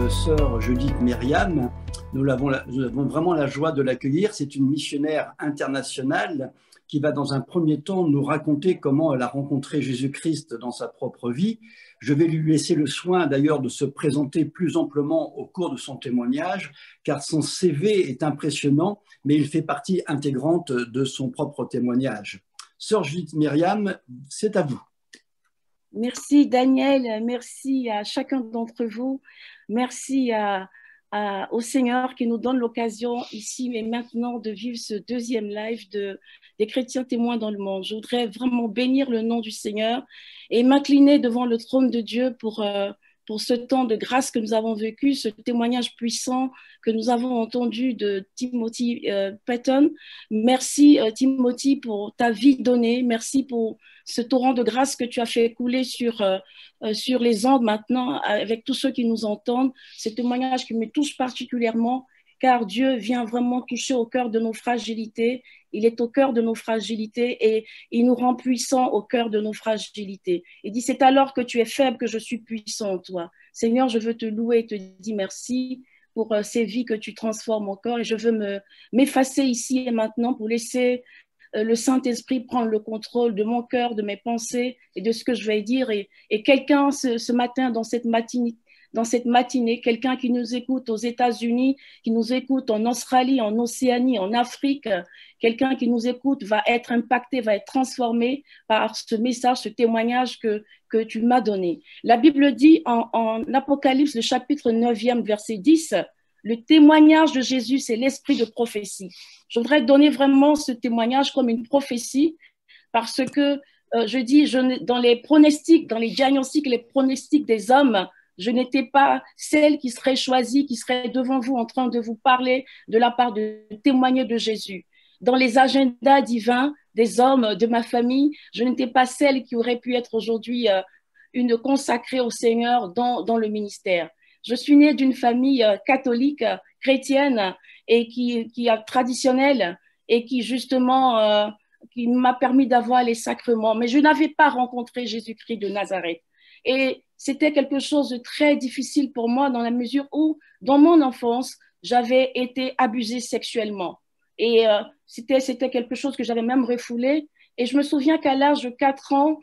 notre sœur Judith Myriam. Nous avons vraiment la joie de l'accueillir. C'est une missionnaire internationale qui va dans un premier temps nous raconter comment elle a rencontré Jésus-Christ dans sa propre vie. Je vais lui laisser le soin d'ailleurs de se présenter plus amplement au cours de son témoignage, car son CV est impressionnant, mais il fait partie intégrante de son propre témoignage. Sœur Judith Myriam, c'est à vous. Merci Daniel, merci à chacun d'entre vous, merci au Seigneur qui nous donne l'occasion ici et maintenant de vivre ce deuxième live des chrétiens témoins dans le monde. Je voudrais vraiment bénir le nom du Seigneur et m'incliner devant le trône de Dieu pour ce temps de grâce que nous avons vécu, ce témoignage puissant que nous avons entendu de Timothy Patton. Merci Timothy pour ta vie donnée, merci pour ce torrent de grâce que tu as fait couler sur les ondes maintenant avec tous ceux qui nous entendent. Ce témoignage qui me touche particulièrement car Dieu vient vraiment toucher au cœur de nos fragilités. Il est au cœur de nos fragilités et il nous rend puissants au cœur de nos fragilités. Il dit, c'est alors que tu es faible que je suis puissant en toi. Seigneur, je veux te louer et te dire merci pour ces vies que tu transformes encore et je veux m'effacer ici et maintenant pour laisser le Saint-Esprit prendre le contrôle de mon cœur, de mes pensées et de ce que je vais dire. Et quelqu'un ce matin, dans cette matinée, quelqu'un qui nous écoute aux États-Unis, qui nous écoute en Australie, en Océanie, en Afrique, quelqu'un qui nous écoute va être impacté, va être transformé par ce message, ce témoignage que tu m'as donné. La Bible dit en Apocalypse, le chapitre 9e, verset 10, le témoignage de Jésus, c'est l'esprit de prophétie. Je voudrais donner vraiment ce témoignage comme une prophétie parce que dans les pronostics, dans les diagnostics, les pronostics des hommes, je n'étais pas celle qui serait choisie, qui serait devant vous en train de vous parler de la part de témoigner de Jésus. Dans les agendas divins des hommes de ma famille, je n'étais pas celle qui aurait pu être aujourd'hui une consacrée au Seigneur dans le ministère. Je suis née d'une famille catholique, chrétienne et qui est traditionnelle et qui justement qui m'a permis d'avoir les sacrements. Mais je n'avais pas rencontré Jésus-Christ de Nazareth. Et c'était quelque chose de très difficile pour moi dans la mesure où, dans mon enfance, j'avais été abusée sexuellement. Et c'était quelque chose que j'avais même refoulé. Et je me souviens qu'à l'âge de 4 ans,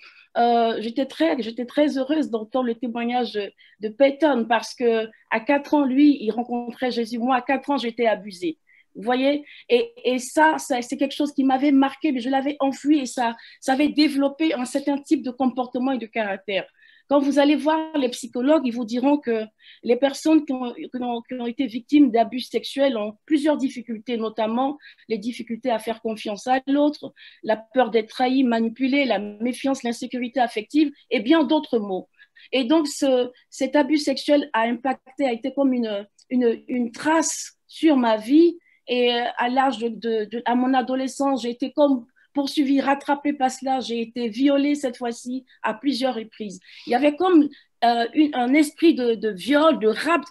j'étais très heureuse d'entendre le témoignage de Peyton parce qu'à 4 ans, lui, il rencontrait Jésus. Moi, à 4 ans, j'étais abusée. Vous voyez, et ça c'est quelque chose qui m'avait marqué, mais je l'avais enfoui et ça avait développé un certain type de comportement et de caractère. Quand vous allez voir les psychologues, ils vous diront que les personnes qui ont été victimes d'abus sexuels ont plusieurs difficultés, notamment les difficultés à faire confiance à l'autre, la peur d'être trahi, manipulé, la méfiance, l'insécurité affective et bien d'autres mots. Et donc, cet abus sexuel a été comme une trace sur ma vie. Et à l'âge à mon adolescence, j'ai été comme poursuivie, rattrapée par cela. J'ai été violée cette fois-ci à plusieurs reprises. Il y avait comme un esprit de viol, de rapt,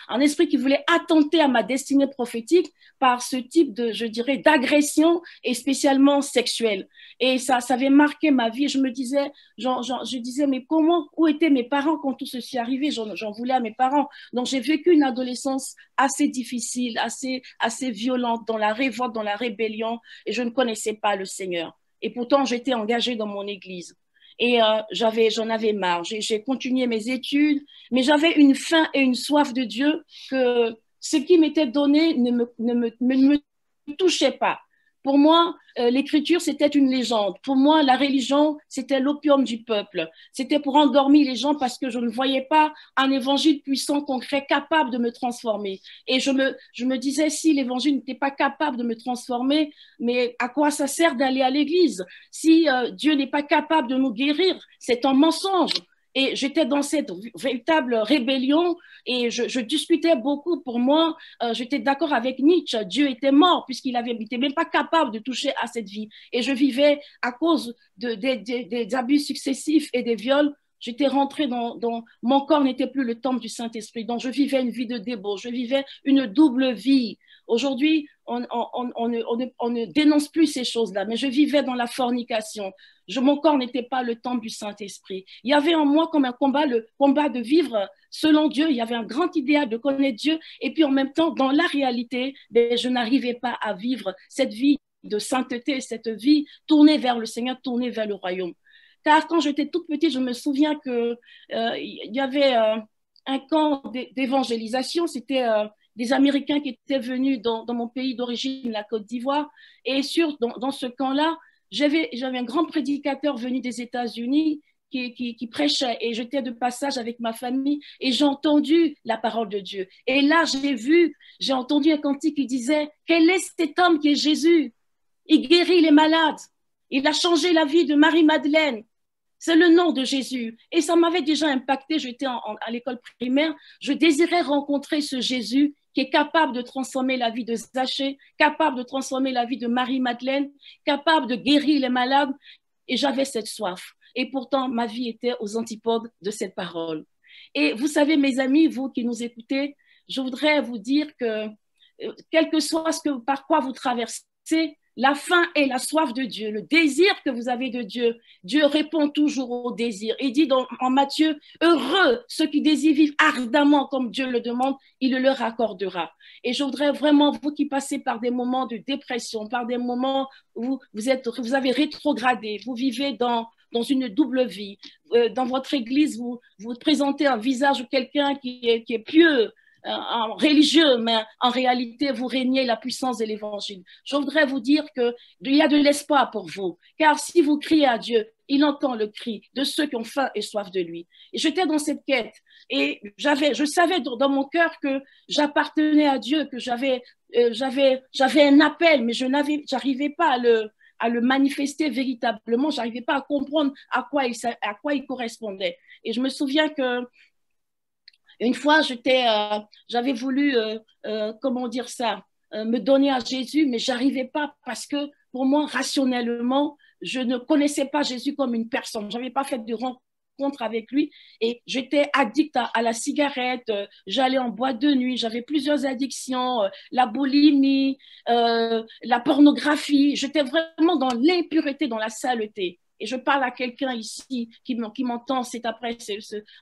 un esprit qui voulait attenter à ma destinée prophétique par ce type d'agression et spécialement sexuelle. Et ça avait marqué ma vie. Je me disais, mais où étaient mes parents quand tout ceci arrivait? J'en voulais à mes parents. Donc j'ai vécu une adolescence assez difficile, assez violente, dans la révolte, dans la rébellion, et je ne connaissais pas le Seigneur. Et pourtant, j'étais engagée dans mon église. Et j'en avais marre. J'ai continué mes études, mais j'avais une faim et une soif de Dieu que ce qui m'était donné ne me touchait pas. Pour moi, l'écriture, c'était une légende. Pour moi, la religion, c'était l'opium du peuple. C'était pour endormir les gens parce que je ne voyais pas un évangile puissant, concret, capable de me transformer. Et je me disais, si l'évangile n'était pas capable de me transformer, mais à quoi ça sert d'aller à l'église? Si Dieu n'est pas capable de nous guérir, c'est un mensonge. Et j'étais dans cette véritable rébellion et je discutais beaucoup. Pour moi, j'étais d'accord avec Nietzsche. Dieu était mort puisqu'il n'était même pas capable de toucher à cette vie. Et je vivais à cause des abus successifs et des viols J'étais rentrée dans mon corps n'était plus le temple du Saint-Esprit. Donc, je vivais une vie de débauche, je vivais une double vie. Aujourd'hui, on ne dénonce plus ces choses-là, mais je vivais dans la fornication. Mon corps n'était pas le temple du Saint-Esprit. Il y avait en moi comme un combat, le combat de vivre selon Dieu. Il y avait un grand idéal de connaître Dieu. Et puis en même temps, dans la réalité, je n'arrivais pas à vivre cette vie de sainteté, cette vie tournée vers le Seigneur, tournée vers le royaume. Car quand j'étais toute petite, je me souviens qu'il y avait un camp d'évangélisation. C'était des Américains qui étaient venus dans mon pays d'origine, la Côte d'Ivoire. Et dans ce camp-là, j'avais un grand prédicateur venu des États-Unis qui prêchait. Et j'étais de passage avec ma famille et j'ai entendu la parole de Dieu. Et là, j'ai entendu un cantique qui disait « Quel est cet homme qui est Jésus? Il guérit les malades. Il a changé la vie de Marie-Madeleine. C'est le nom de Jésus. » Et ça m'avait déjà impacté. J'étais à l'école primaire. Je désirais rencontrer ce Jésus qui est capable de transformer la vie de Zachée, capable de transformer la vie de Marie-Madeleine, capable de guérir les malades. Et j'avais cette soif. Et pourtant, ma vie était aux antipodes de cette parole. Et vous savez, mes amis, vous qui nous écoutez, je voudrais vous dire que, quel que soit par quoi vous traversez, la faim et la soif de Dieu, le désir que vous avez de Dieu, Dieu répond toujours au désir. Il dit en Matthieu, heureux ceux qui désirent vivre ardemment comme Dieu le demande, il le leur accordera. Et je voudrais vraiment, vous qui passez par des moments de dépression, par des moments où vous avez rétrogradé, vous vivez dans une double vie, dans votre église, vous présentez un visage de quelqu'un qui est pieux, religieux, mais en réalité, vous régnez la puissance de l'évangile. Je voudrais vous dire qu'il y a de l'espoir pour vous, car si vous criez à Dieu, il entend le cri de ceux qui ont faim et soif de lui. Et j'étais dans cette quête et je savais dans mon cœur que j'appartenais à Dieu, que j'avais un appel, mais je n'arrivais pas à le manifester véritablement, j'arrivais pas à comprendre à quoi il correspondait. Et je me souviens que une fois, j'avais voulu, comment dire ça, me donner à Jésus, mais j'arrivais pas parce que pour moi, rationnellement, je ne connaissais pas Jésus comme une personne. J'avais pas fait de rencontre avec lui et j'étais addict à la cigarette. J'allais en boîte de nuit. J'avais plusieurs addictions, la boulimie, la pornographie. J'étais vraiment dans l'impureté, dans la saleté. Et je parle à quelqu'un ici qui m'entend, c'est après,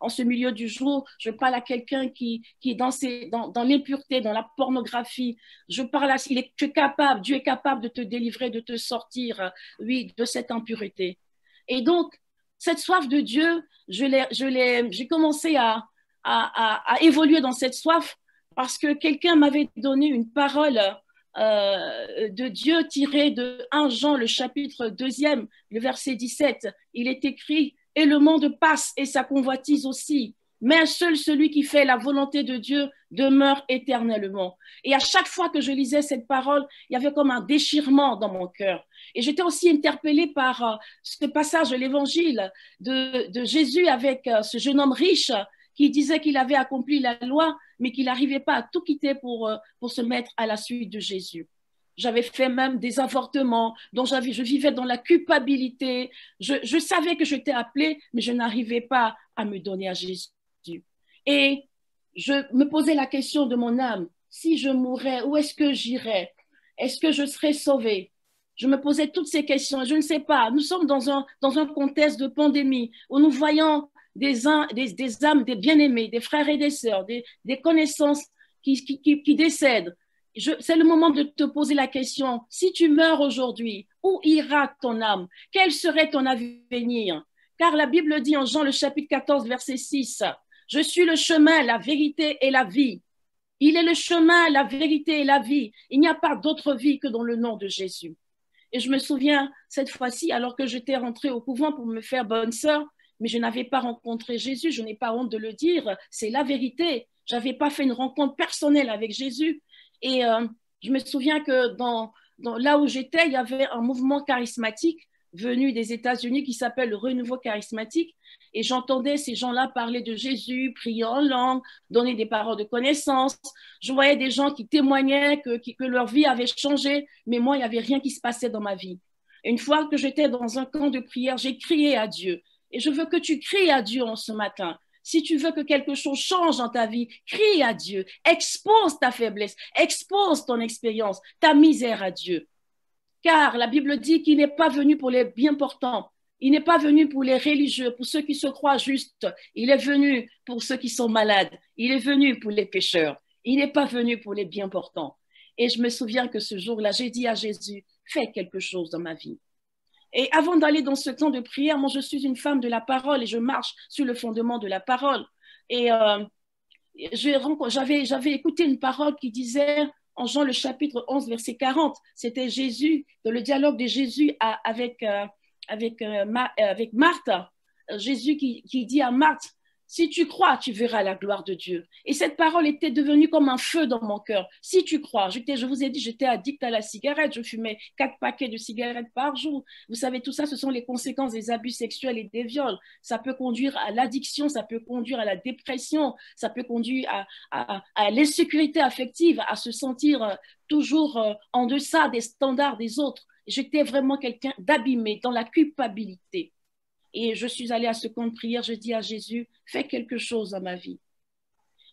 en ce milieu du jour, je parle à quelqu'un qui est dans l'impureté, dans la pornographie. Je parle Dieu est capable de te délivrer, de te sortir, oui, de cette impureté. Et donc, cette soif de Dieu, j'ai commencé à évoluer dans cette soif parce que quelqu'un m'avait donné une parole de Dieu tiré de 1 Jean, le chapitre 2e, le verset 17. Il est écrit « Et le monde passe et sa convoitise aussi, mais seul celui qui fait la volonté de Dieu demeure éternellement. » Et à chaque fois que je lisais cette parole, il y avait comme un déchirement dans mon cœur. Et j'étais aussi interpellée par ce passage de l'évangile de Jésus avec ce jeune homme riche qui disait qu'il avait accompli la loi, mais qu'il n'arrivait pas à tout quitter pour se mettre à la suite de Jésus. J'avais fait même des avortements, donc je vivais dans la culpabilité. Je savais que j'étais appelée, mais je n'arrivais pas à me donner à Jésus. Et je me posais la question de mon âme, si je mourais, où est-ce que j'irais? Est-ce que je serais sauvée? Je me posais toutes ces questions, je ne sais pas. Nous sommes dans un contexte de pandémie où nous voyons des âmes, des bien-aimés, des frères et des sœurs, des connaissances qui décèdent. C'est le moment de te poser la question, si tu meurs aujourd'hui, où ira ton âme? Quel serait ton avenir? Car la Bible dit en Jean le chapitre 14, verset 6, « Je suis le chemin, la vérité et la vie. » Il est le chemin, la vérité et la vie. Il n'y a pas d'autre vie que dans le nom de Jésus. Et je me souviens, cette fois-ci, alors que j'étais rentrée au couvent pour me faire bonne sœur, mais je n'avais pas rencontré Jésus, je n'ai pas honte de le dire, c'est la vérité. Je n'avais pas fait une rencontre personnelle avec Jésus. Et je me souviens que là où j'étais, il y avait un mouvement charismatique venu des États-Unis qui s'appelle le Renouveau charismatique. Et j'entendais ces gens-là parler de Jésus, prier en langue, donner des paroles de connaissance. Je voyais des gens qui témoignaient que leur vie avait changé, mais moi, il n'y avait rien qui se passait dans ma vie. Une fois que j'étais dans un camp de prière, j'ai crié à Dieu. Et je veux que tu cries à Dieu en ce matin. Si tu veux que quelque chose change dans ta vie, crie à Dieu. Expose ta faiblesse, expose ton expérience, ta misère à Dieu. Car la Bible dit qu'il n'est pas venu pour les bien portants. Il n'est pas venu pour les religieux, pour ceux qui se croient justes. Il est venu pour ceux qui sont malades. Il est venu pour les pécheurs. Il n'est pas venu pour les bien portants. Et je me souviens que ce jour-là, j'ai dit à Jésus, fais quelque chose dans ma vie. Et avant d'aller dans ce temps de prière, moi, je suis une femme de la parole et je marche sur le fondement de la parole. Et j'avais écouté une parole qui disait, en Jean le chapitre 11, verset 40, c'était Jésus, dans le dialogue de Jésus avec Marthe. Jésus qui dit à Marthe, si tu crois, tu verras la gloire de Dieu. Et cette parole était devenue comme un feu dans mon cœur. Si tu crois, je vous ai dit, j'étais addict à la cigarette. Je fumais 4 paquets de cigarettes par jour. Vous savez, tout ça, ce sont les conséquences des abus sexuels et des viols. Ça peut conduire à l'addiction, ça peut conduire à la dépression, ça peut conduire à l'insécurité affective, à se sentir toujours en deçà des standards des autres. J'étais vraiment quelqu'un d'abîmé, dans la culpabilité. Et je suis allée à ce camp de prière, je dis à Jésus, fais quelque chose dans ma vie.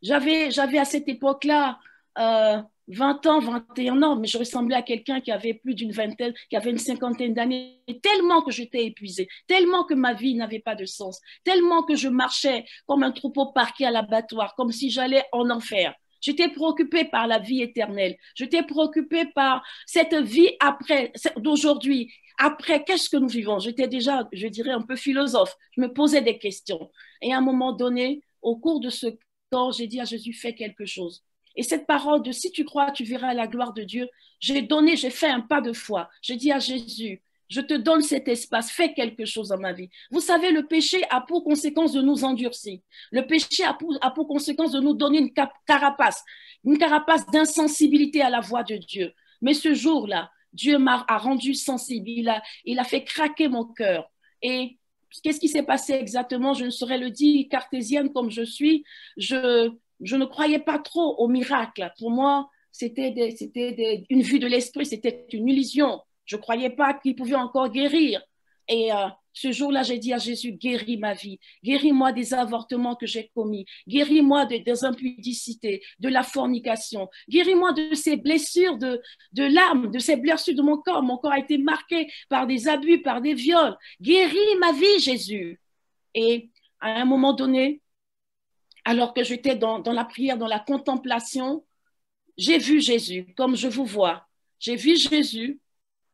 J'avais à cette époque-là 20 ans, 21 ans, mais je ressemblais à quelqu'un qui avait plus d'une vingtaine, qui avait une cinquantaine d'années, tellement que j'étais épuisée, tellement que ma vie n'avait pas de sens, tellement que je marchais comme un troupeau parqué à l'abattoir, comme si j'allais en enfer. J'étais préoccupée par la vie éternelle. J'étais préoccupée par cette vie après, d'aujourd'hui. Après, qu'est-ce que nous vivons? J'étais déjà, je dirais, un peu philosophe. Je me posais des questions. Et à un moment donné, au cours de ce temps, j'ai dit à Jésus, fais quelque chose. Et cette parole de si tu crois, tu verras la gloire de Dieu, j'ai fait un pas de foi. J'ai dit à Jésus, je te donne cet espace, fais quelque chose dans ma vie. Vous savez, le péché a pour conséquence de nous endurcir. Le péché a pour conséquence de nous donner une carapace d'insensibilité à la voix de Dieu. Mais ce jour-là, Dieu m'a rendu sensible, il a fait craquer mon cœur. Et qu'est-ce qui s'est passé exactement? Je ne saurais le dire, cartésienne comme je suis, je ne croyais pas trop au miracle. Pour moi, c'était une vue de l'esprit, c'était une illusion. Je ne croyais pas qu'il pouvait encore guérir. Et ce jour-là, j'ai dit à Jésus, guéris ma vie, guéris-moi des avortements que j'ai commis, guéris-moi des impudicités, de la fornication, guéris-moi de ces blessures de l'âme, de ces blessures de mon corps. Mon corps a été marqué par des abus, par des viols. Guéris ma vie, Jésus. Et à un moment donné, alors que j'étais dans la prière, dans la contemplation, j'ai vu Jésus, comme je vous vois. J'ai vu Jésus.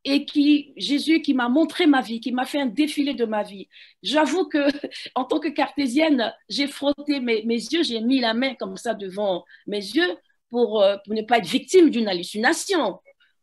Et Jésus qui m'a montré ma vie, qui m'a fait un défilé de ma vie. J'avoue que, en tant que cartésienne, j'ai frotté mes yeux, j'ai mis la main comme ça devant mes yeux pour ne pas être victime d'une hallucination.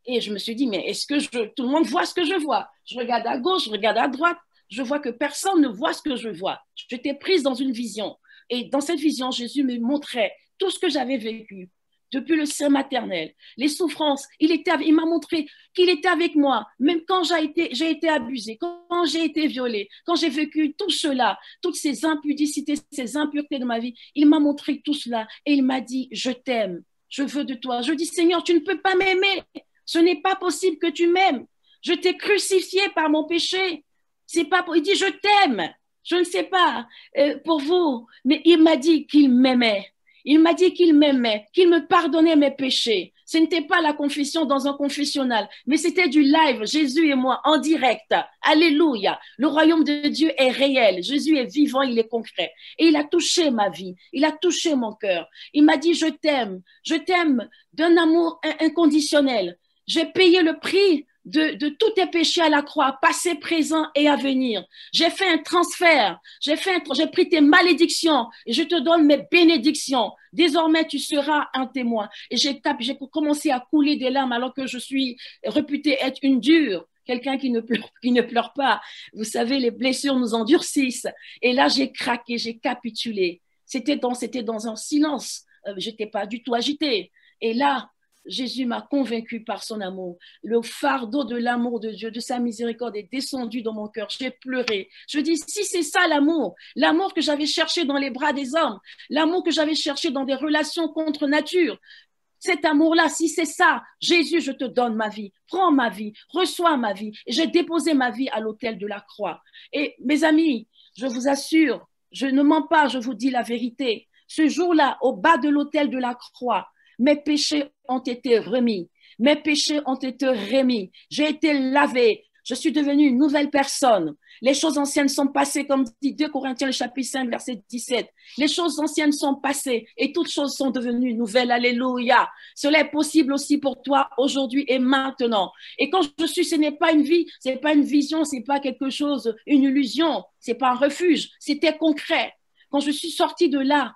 Et je me suis dit, mais est-ce que tout le monde voit ce que je vois? Je regarde à gauche, je regarde à droite, je vois que personne ne voit ce que je vois. J'étais prise dans une vision. Et dans cette vision, Jésus me montrait tout ce que j'avais vécu depuis le sein maternel, les souffrances. Il m'a montré qu'il était avec moi, même quand j'ai été abusée, quand j'ai été violée, quand j'ai vécu tout cela, toutes ces impudicités, ces impuretés de ma vie. Il m'a montré tout cela et il m'a dit, je t'aime, je veux de toi. Je dis, Seigneur, tu ne peux pas m'aimer. Ce n'est pas possible que tu m'aimes. Je t'ai crucifié par mon péché. C'est pas. Il dit, je t'aime. Je ne sais pas pour vous, mais il m'a dit qu'il m'aimait. Il m'a dit qu'il m'aimait, qu'il me pardonnait mes péchés. Ce n'était pas la confession dans un confessionnal, mais c'était du live, Jésus et moi, en direct. Alléluia. Le royaume de Dieu est réel. Jésus est vivant, il est concret. Et il a touché ma vie. Il a touché mon cœur. Il m'a dit, je t'aime d'un amour inconditionnel. J'ai payé le prix de tous tes péchés à la croix, passé, présent et à venir. J'ai fait un transfert. J'ai pris tes malédictions et je te donne mes bénédictions. Désormais, tu seras un témoin. Et j'ai commencé à couler des larmes alors que je suis réputée être une dure. Quelqu'un qui ne pleure pas. Vous savez, les blessures nous endurcissent. Et là, j'ai craqué, j'ai capitulé. C'était dans un silence. J'étais pas du tout agitée. Et là, Jésus m'a convaincu par son amour. Le fardeau de l'amour de Dieu, de sa miséricorde est descendu dans mon cœur. J'ai pleuré. Je dis, si c'est ça l'amour que j'avais cherché dans les bras des hommes, l'amour que j'avais cherché dans des relations contre nature, cet amour-là, si c'est ça, Jésus, je te donne ma vie, prends ma vie, reçois ma vie. Et j'ai déposé ma vie à l'autel de la croix. Et mes amis, je vous assure, je ne mens pas, je vous dis la vérité. Ce jour-là, au bas de l'autel de la croix, mes péchés ont été remis. Mes péchés ont été remis. J'ai été lavé. Je suis devenue une nouvelle personne. Les choses anciennes sont passées, comme dit 2 Corinthiens, le chapitre 5, verset 17. Les choses anciennes sont passées et toutes choses sont devenues nouvelles. Alléluia. Cela est possible aussi pour toi aujourd'hui et maintenant. Et quand je suis, ce n'est pas une vie, ce n'est pas une vision, ce n'est pas quelque chose, une illusion, ce n'est pas un refuge, c'était concret. Quand je suis sortie de là,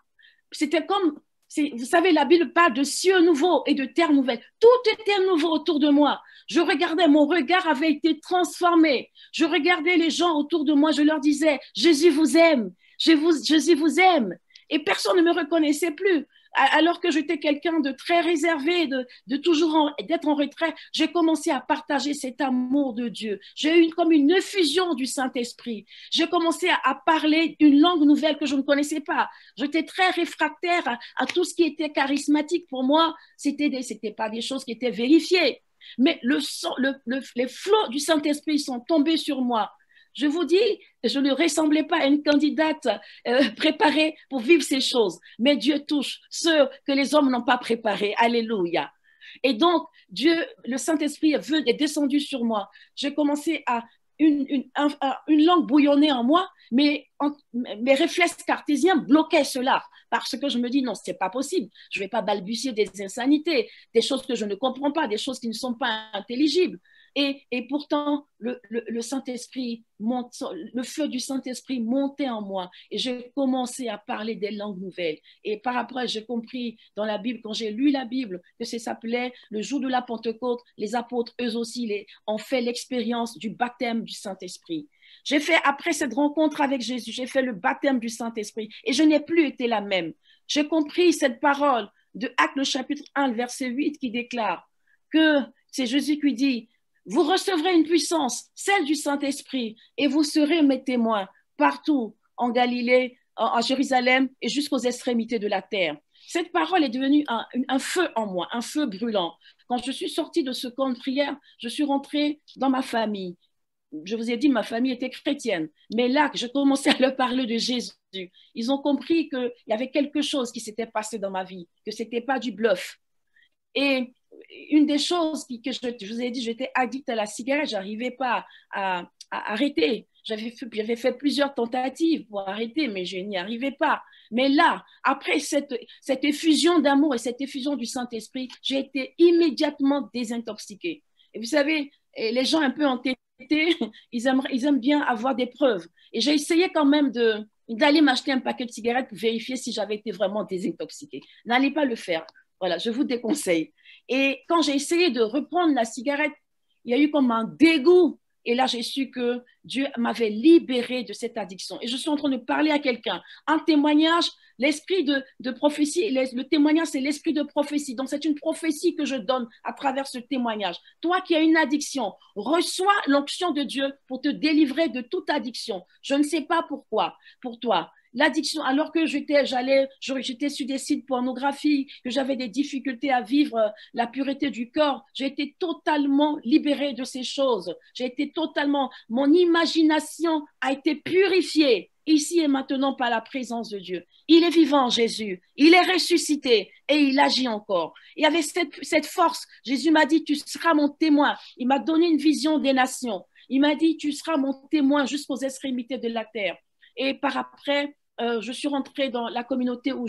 c'était comme, vous savez, la Bible parle de cieux nouveaux et de terre nouvelle. Tout était nouveau autour de moi. Je regardais, mon regard avait été transformé. Je regardais les gens autour de moi, je leur disais, Jésus vous aime, Jésus vous aime. Et personne ne me reconnaissait plus. Alors que j'étais quelqu'un de très réservé, d'être en retrait, j'ai commencé à partager cet amour de Dieu. J'ai eu comme une effusion du Saint-Esprit. J'ai commencé à parler une langue nouvelle que je ne connaissais pas. J'étais très réfractaire à tout ce qui était charismatique. Pour moi, c'était pas des choses qui étaient vérifiées. Mais les flots du Saint-Esprit sont tombés sur moi. Je vous dis, je ne ressemblais pas à une candidate préparée pour vivre ces choses. Mais Dieu touche ceux que les hommes n'ont pas préparés. Alléluia. Et donc, Dieu, le Saint-Esprit est descendu sur moi. J'ai commencé à une langue bouillonnait en moi, mais mes réflexes cartésiens bloquaient cela parce que je me dis non, c'est pas possible. Je vais pas balbutier des insanités, des choses que je ne comprends pas, des choses qui ne sont pas intelligibles. Et pourtant, le Saint-Esprit monte, le feu du Saint-Esprit montait en moi et j'ai commencé à parler des langues nouvelles. Et par après, j'ai compris dans la Bible, quand j'ai lu la Bible, que ça s'appelait le jour de la Pentecôte, les apôtres, eux aussi, ont fait l'expérience du baptême du Saint-Esprit. J'ai fait, après cette rencontre avec Jésus, j'ai fait le baptême du Saint-Esprit et je n'ai plus été la même. J'ai compris cette parole de Actes, le chapitre 1, verset 8, qui déclare que c'est Jésus qui dit: vous recevrez une puissance, celle du Saint-Esprit, et vous serez mes témoins partout en Galilée, à Jérusalem et jusqu'aux extrémités de la terre. Cette parole est devenue un feu en moi, un feu brûlant. Quand je suis sortie de ce camp de prière, je suis rentrée dans ma famille. Je vous ai dit, ma famille était chrétienne. Mais là, je commençais à leur parler de Jésus. Ils ont compris qu'il y avait quelque chose qui s'était passé dans ma vie, que ce n'était pas du bluff. Et une des choses que je vous ai dit, j'étais addict à la cigarette, je n'arrivais pas à arrêter. J'avais fait plusieurs tentatives pour arrêter, mais je n'y arrivais pas. Mais là, après cette effusion d'amour et cette effusion du Saint-Esprit, j'ai été immédiatement désintoxiquée. Et vous savez, les gens un peu entêtés, ils aiment bien avoir des preuves. Et j'ai essayé quand même d'aller m'acheter un paquet de cigarettes pour vérifier si j'avais été vraiment désintoxiquée. N'allez pas le faire. Voilà, je vous déconseille. Et quand j'ai essayé de reprendre la cigarette, il y a eu comme un dégoût. Et là, j'ai su que Dieu m'avait libérée de cette addiction. Et je suis en train de parler à quelqu'un. Un témoignage, l'esprit de prophétie, le témoignage, c'est l'esprit de prophétie. Donc, c'est une prophétie que je donne à travers ce témoignage. Toi qui as une addiction, reçois l'onction de Dieu pour te délivrer de toute addiction. Je ne sais pas pourquoi, pour toi. L'addiction, alors que j'étais sur des sites pornographiques, que j'avais des difficultés à vivre la pureté du corps, j'ai été totalement libérée de ces choses. Mon imagination a été purifiée ici et maintenant par la présence de Dieu. Il est vivant, Jésus. Il est ressuscité et il agit encore. Et avec cette force, Jésus m'a dit, tu seras mon témoin. Il m'a donné une vision des nations. Il m'a dit, tu seras mon témoin jusqu'aux extrémités de la terre. Et par après, je suis rentrée dans la communauté où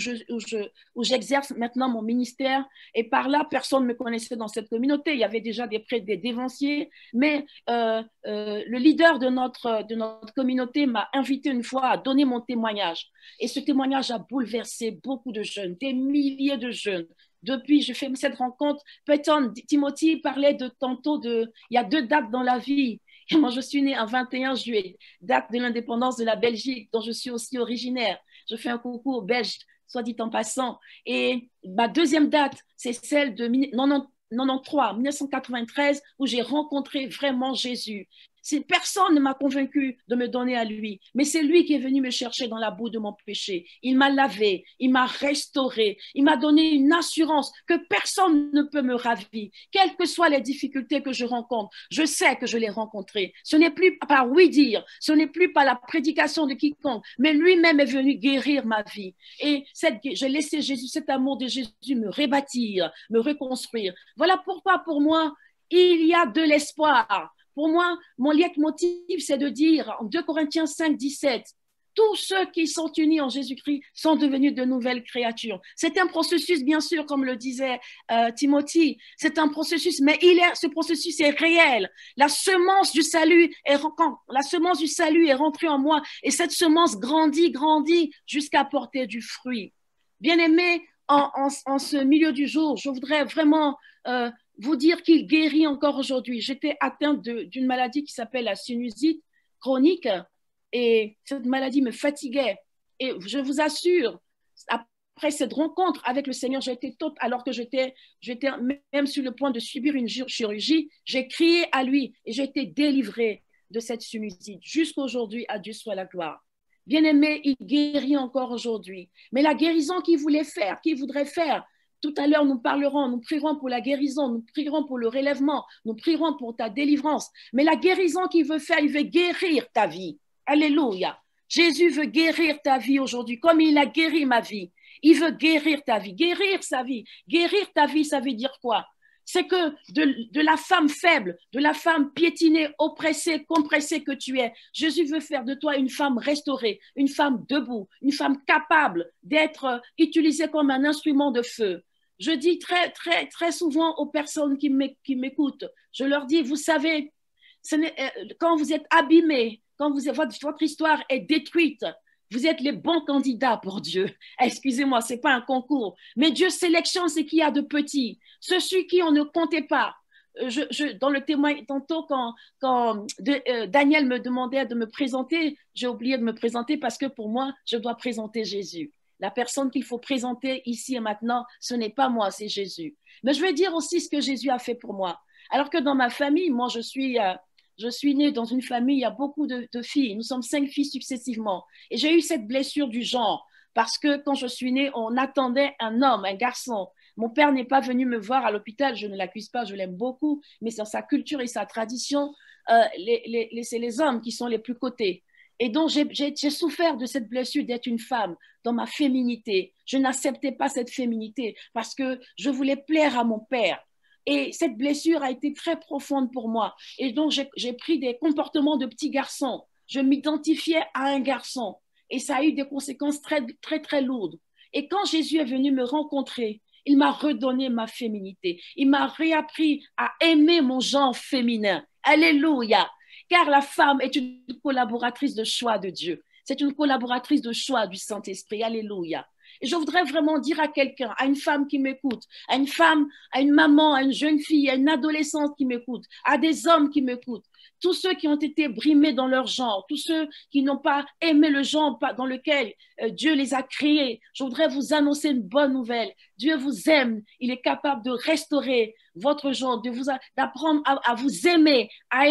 j'exerce maintenant mon ministère. Et par là, personne ne me connaissait dans cette communauté. Il y avait déjà des dévanciers. Mais le leader de notre communauté m'a invité une fois à donner mon témoignage. Et ce témoignage a bouleversé beaucoup de jeunes, des milliers de jeunes. Depuis, je fais cette rencontre. Peut-être Timothy parlait il y a 2 dates dans la vie. Et moi, je suis née un 21 juillet, date de l'indépendance de la Belgique, dont je suis aussi originaire. Je fais un coucou aux Belges, soit dit en passant. Et ma deuxième date, c'est celle de 1993, où j'ai rencontré vraiment Jésus. Personne ne m'a convaincu de me donner à lui, mais c'est lui qui est venu me chercher dans la boue de mon péché. Il m'a lavé, il m'a restauré, il m'a donné une assurance que personne ne peut me ravir. Quelles que soient les difficultés que je rencontre, je sais que je les rencontrerai. Ce n'est plus par oui dire, ce n'est plus par la prédication de quiconque, mais lui-même est venu guérir ma vie. Et j'ai laissé Jésus, cet amour de Jésus me rebâtir, me reconstruire. Voilà pourquoi pour moi, il y a de l'espoir. Pour moi, mon leitmotiv, c'est de dire en 2 Corinthiens 5, 17, tous ceux qui sont unis en Jésus-Christ sont devenus de nouvelles créatures. C'est un processus, bien sûr, comme le disait Timothy, c'est un processus, mais ce processus est réel. La semence du salut est rentrée en moi et cette semence grandit jusqu'à porter du fruit. Bien-aimés, en ce milieu du jour, je voudrais vraiment vous dire qu'il guérit encore aujourd'hui. J'étais atteinte d'une maladie qui s'appelle la sinusite chronique et cette maladie me fatiguait. Et je vous assure, après cette rencontre avec le Seigneur, alors que j'étais même sur le point de subir une chirurgie, j'ai crié à lui et j'ai été délivrée de cette sinusite. Jusqu'aujourd'hui, à Dieu soit la gloire. Bien-aimé, il guérit encore aujourd'hui. Mais la guérison qu'il voudrait faire, tout à l'heure, nous prierons pour la guérison, nous prierons pour le relèvement, nous prierons pour ta délivrance. Mais la guérison qu'il veut faire, il veut guérir ta vie. Alléluia. Jésus veut guérir ta vie aujourd'hui, comme il a guéri ma vie. Il veut guérir ta vie, guérir sa vie. Guérir ta vie, ça veut dire quoi? C'est que de la femme faible, de la femme piétinée, oppressée, compressée que tu es, Jésus veut faire de toi une femme restaurée, une femme debout, une femme capable d'être utilisée comme un instrument de feu. Je dis très souvent aux personnes qui m'écoutent, je leur dis, vous savez, quand vous êtes abîmés, quand votre histoire est détruite, vous êtes les bons candidats pour Dieu. Excusez-moi, ce n'est pas un concours. Mais Dieu sélectionne ce qu'il y a de petit, ceux sur qui on ne comptait pas. Dans le témoin, tantôt, quand Daniel me demandait de me présenter, j'ai oublié de me présenter parce que pour moi, je dois présenter Jésus. La personne qu'il faut présenter ici et maintenant, ce n'est pas moi, c'est Jésus. Mais je vais dire aussi ce que Jésus a fait pour moi. Alors que dans ma famille, moi, je suis née dans une famille, il y a beaucoup de filles. Nous sommes 5 filles successivement. Et j'ai eu cette blessure du genre parce que quand je suis née, on attendait un homme, un garçon. Mon père n'est pas venu me voir à l'hôpital. Je ne l'accuse pas, je l'aime beaucoup. Mais dans sa culture et sa tradition, c'est les hommes qui sont les plus cotés. Et donc, j'ai souffert de cette blessure d'être une femme dans ma féminité. Je n'acceptais pas cette féminité parce que je voulais plaire à mon père. Et cette blessure a été très profonde pour moi. Et donc, j'ai pris des comportements de petit garçon. Je m'identifiais à un garçon. Et ça a eu des conséquences très lourdes. Et quand Jésus est venu me rencontrer, il m'a redonné ma féminité. Il m'a réappris à aimer mon genre féminin. Alléluia! Car la femme est une collaboratrice de choix de Dieu. C'est une collaboratrice de choix du Saint-Esprit. Alléluia! Et je voudrais vraiment dire à quelqu'un, à une femme qui m'écoute, à une femme, à une maman, à une jeune fille, à une adolescente qui m'écoute, à des hommes qui m'écoutent, tous ceux qui ont été brimés dans leur genre, tous ceux qui n'ont pas aimé le genre dans lequel Dieu les a créés, je voudrais vous annoncer une bonne nouvelle. Dieu vous aime, il est capable de restaurer votre genre, d'apprendre à vous aimer, à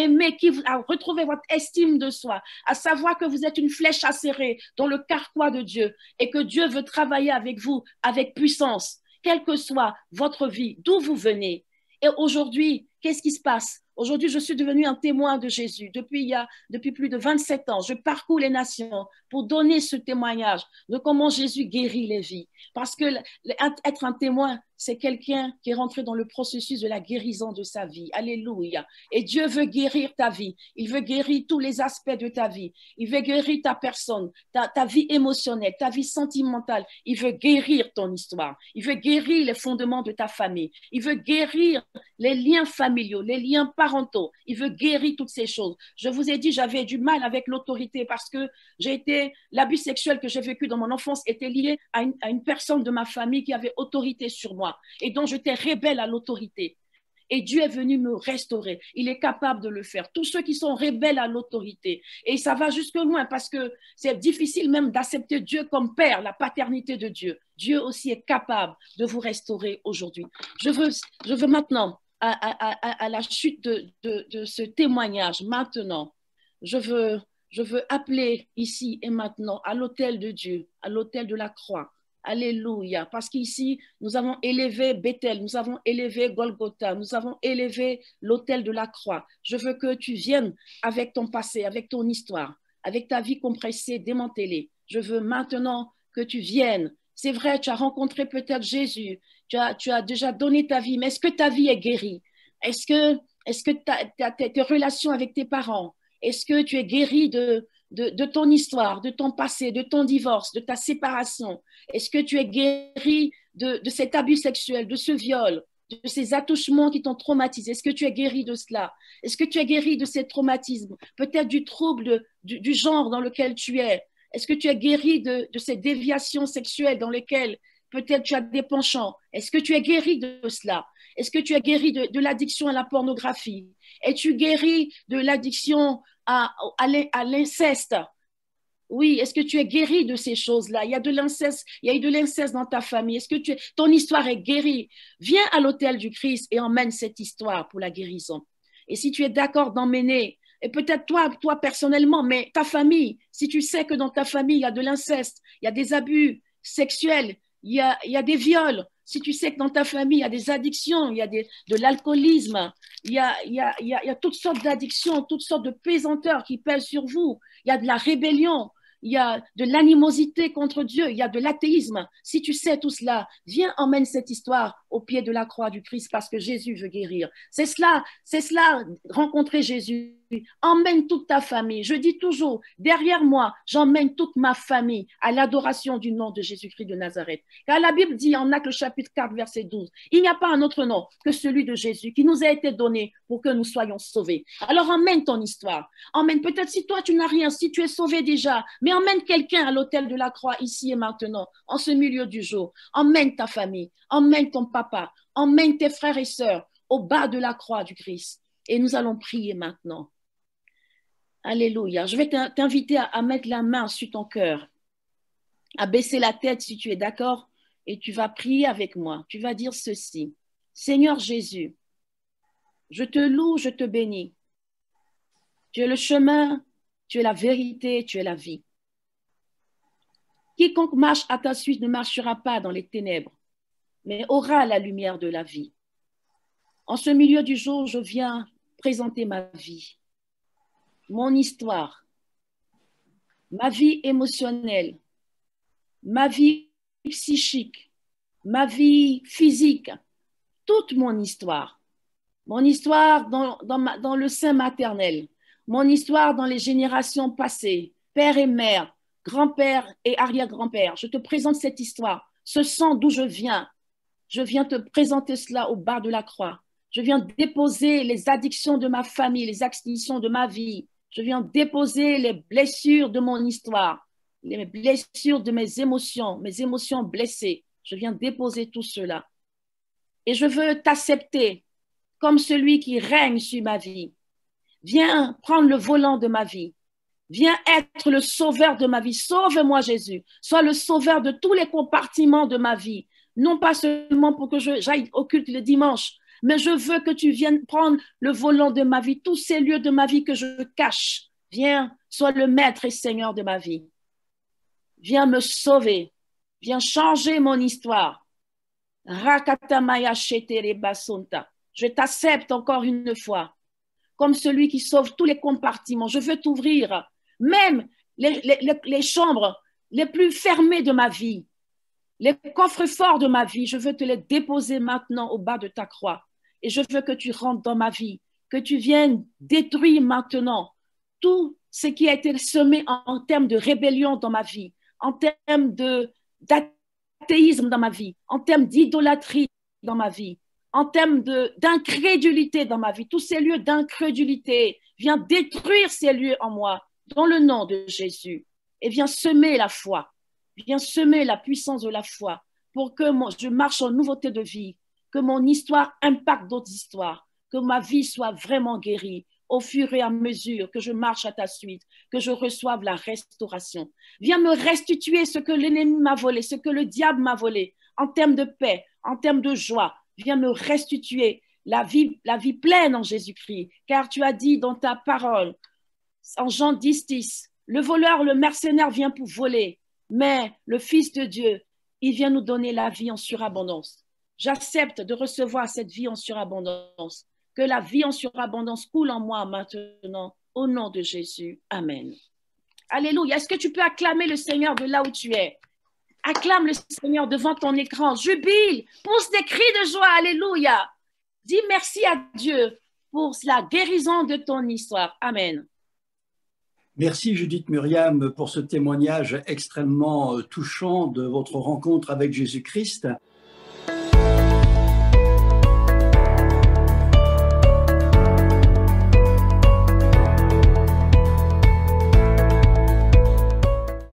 retrouver votre estime de soi, à savoir que vous êtes une flèche acérée dans le carquois de Dieu et que Dieu veut travailler avec vous avec puissance, quelle que soit votre vie, d'où vous venez. Et aujourd'hui, qu'est-ce qui se passe? Aujourd'hui, je suis devenue un témoin de Jésus. Depuis plus de 27 ans, je parcours les nations pour donner ce témoignage de comment Jésus guérit les vies. Parce que être un témoin, c'est quelqu'un qui est rentré dans le processus de la guérison de sa vie. Alléluia. Et Dieu veut guérir ta vie. Il veut guérir tous les aspects de ta vie. Il veut guérir ta personne, ta vie émotionnelle, ta vie sentimentale. Il veut guérir ton histoire. Il veut guérir les fondements de ta famille. Il veut guérir les liens familiaux, les liens parentaux. Il veut guérir toutes ces choses. Je vous ai dit, j'avais du mal avec l'autorité parce que l'abus sexuel que j'ai vécu dans mon enfance était lié à une personne de ma famille qui avait autorité sur moi. Et donc, j'étais rebelle à l'autorité. Et Dieu est venu me restaurer. Il est capable de le faire. Tous ceux qui sont rebelles à l'autorité. Et ça va jusque loin parce que c'est difficile même d'accepter Dieu comme Père, la paternité de Dieu. Dieu aussi est capable de vous restaurer aujourd'hui. Je veux maintenant à la chute de ce témoignage, maintenant, je veux appeler ici et maintenant à l'autel de Dieu, à l'autel de la croix. Alléluia. Parce qu'ici, nous avons élevé Bethel, nous avons élevé Golgotha, nous avons élevé l'autel de la croix. Je veux que tu viennes avec ton passé, avec ton histoire, avec ta vie compressée, démantelée. Je veux maintenant que tu viennes. C'est vrai, tu as rencontré peut-être Jésus, tu as déjà donné ta vie, mais est-ce que ta vie est guérie? Est-ce que tes relations avec tes parents, est-ce que tu es guéri de ton histoire, de ton passé, de ton divorce, de ta séparation? Est-ce que tu es guéri de cet abus sexuel, de ce viol, de ces attouchements qui t'ont traumatisé? Est-ce que tu es guéri de cela? Est-ce que tu es guéri de ces traumatismes? Peut-être du trouble du genre dans lequel tu es? Est-ce que tu es guéri de ces déviations sexuelles dans lesquelles peut-être tu as des penchants? Est-ce que tu es guéri de cela? Est-ce que tu es guéri de l'addiction à la pornographie? Es-tu guéri de l'addiction à l'inceste? Oui, est-ce que tu es guéri de ces choses-là? Il y a de l'inceste, il y a eu de l'inceste dans ta famille. Est-ce que ton histoire est guérie? Viens à l'autel du Christ et emmène cette histoire pour la guérison. Et si tu es d'accord d'emmener, et peut-être toi personnellement, mais ta famille, si tu sais que dans ta famille, il y a de l'inceste, il y a des abus sexuels, il y a des viols, si tu sais que dans ta famille, il y a des addictions, il y a de l'alcoolisme, il y a toutes sortes d'addictions, toutes sortes de pesanteurs qui pèsent sur vous, il y a de la rébellion, il y a de l'animosité contre Dieu, il y a de l'athéisme. Si tu sais tout cela, viens, emmène cette histoire au pied de la croix du Christ parce que Jésus veut guérir. C'est cela, rencontrer Jésus. Emmène toute ta famille. Je dis toujours, derrière moi, j'emmène toute ma famille à l'adoration du nom de Jésus-Christ de Nazareth. Car la Bible dit en Actes chapitre 4, verset 12, il n'y a pas un autre nom que celui de Jésus qui nous a été donné pour que nous soyons sauvés. Alors emmène ton histoire. Emmène, peut-être si toi tu n'as rien, si tu es sauvé déjà, mais emmène quelqu'un à l'autel de la croix ici et maintenant, en ce milieu du jour. Emmène ta famille, emmène ton papa, emmène tes frères et sœurs au bas de la croix du Christ. Et nous allons prier maintenant. Alléluia. Je vais t'inviter à mettre la main sur ton cœur, à baisser la tête si tu es d'accord, et tu vas prier avec moi. Tu vas dire ceci. Seigneur Jésus, je te loue, je te bénis. Tu es le chemin, tu es la vérité, tu es la vie. Quiconque marche à ta suite ne marchera pas dans les ténèbres, mais aura la lumière de la vie. En ce milieu du jour, je viens présenter ma vie, mon histoire, ma vie émotionnelle, ma vie psychique, ma vie physique, toute mon histoire dans le sein maternel, mon histoire dans les générations passées, père et mère, grand-père et arrière-grand-père. Je te présente cette histoire, ce sang d'où je viens te présenter cela au bas de la croix. Je viens déposer les addictions de ma famille, les addictions de ma vie. Je viens déposer les blessures de mon histoire, les blessures de mes émotions blessées. Je viens déposer tout cela. Et je veux t'accepter comme celui qui règne sur ma vie. Viens prendre le volant de ma vie. Viens être le sauveur de ma vie. Sauve-moi, Jésus. Sois le sauveur de tous les compartiments de ma vie. Non pas seulement pour que j'aille au culte le dimanche, mais je veux que tu viennes prendre le volant de ma vie, tous ces lieux de ma vie que je cache. Viens, sois le maître et seigneur de ma vie. Viens me sauver. Viens changer mon histoire. Rakatamaya shetere basonta. Je t'accepte encore une fois comme celui qui sauve tous les compartiments. Je veux t'ouvrir même les chambres les plus fermées de ma vie, les coffres forts de ma vie. Je veux te les déposer maintenant au bas de ta croix. Et je veux que tu rentres dans ma vie, que tu viennes détruire maintenant tout ce qui a été semé en termes de rébellion dans ma vie, en termes d'athéisme dans ma vie, en termes d'idolâtrie dans ma vie, en termes d'incrédulité dans ma vie, tous ces lieux d'incrédulité, viens détruire ces lieux en moi, dans le nom de Jésus, et viens semer la foi, viens semer la puissance de la foi, pour que je marche en nouveauté de vie, que mon histoire impacte d'autres histoires, que ma vie soit vraiment guérie, au fur et à mesure que je marche à ta suite, que je reçoive la restauration. Viens me restituer ce que l'ennemi m'a volé, ce que le diable m'a volé, en termes de paix, en termes de joie. Viens me restituer la vie pleine en Jésus-Christ. Car tu as dit dans ta parole, en Jean 10, le voleur, le mercenaire vient pour voler, mais le Fils de Dieu, il vient nous donner la vie en surabondance. J'accepte de recevoir cette vie en surabondance. Que la vie en surabondance coule en moi maintenant, au nom de Jésus. Amen. Alléluia. Est-ce que tu peux acclamer le Seigneur de là où tu es? Acclame le Seigneur devant ton écran. Jubile, pousse des cris de joie. Alléluia. Dis merci à Dieu pour la guérison de ton histoire. Amen. Merci Judith Myriam pour ce témoignage extrêmement touchant de votre rencontre avec Jésus-Christ.